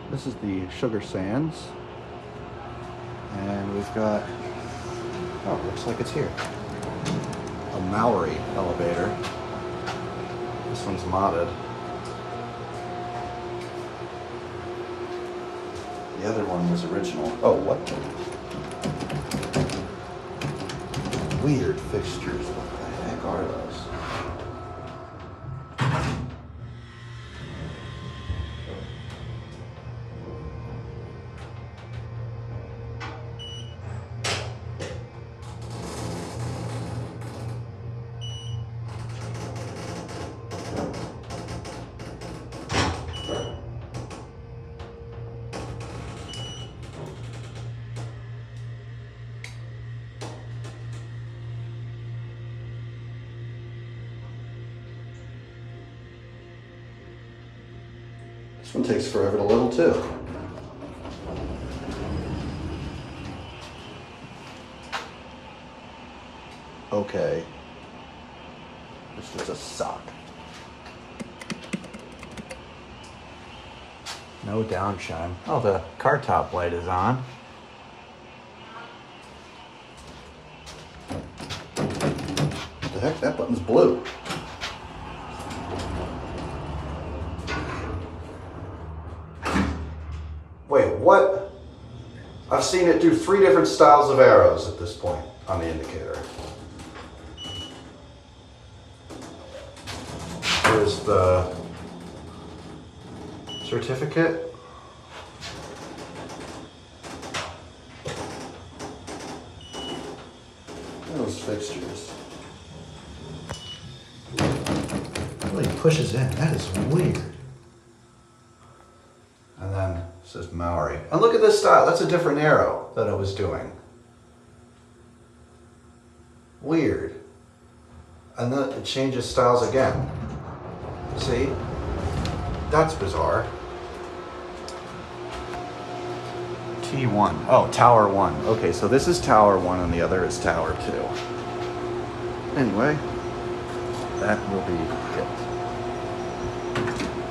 This is the Sugar Sands. And we've got, oh, looks like it's here. A Mowrey elevator. This one's modded. The other one was original. Oh, what? Weird fixtures. What the heck are those? This one takes forever to level too. Okay. It's just a sock. No downshine. Oh, the car top light is on. What the heck? That button's blue. Wait, what? I've seen it do 3 different styles of arrows at this point on the indicator. There's the certificate. Those fixtures. It really pushes in. That is weird. And then it says Mowrey. And look at this style. That's a different arrow that I was doing. Weird. And then it changes styles again. See? That's bizarre. T1. Oh, Tower 1. Okay, so this is Tower 1 and the other is Tower 2. Anyway, that will be it.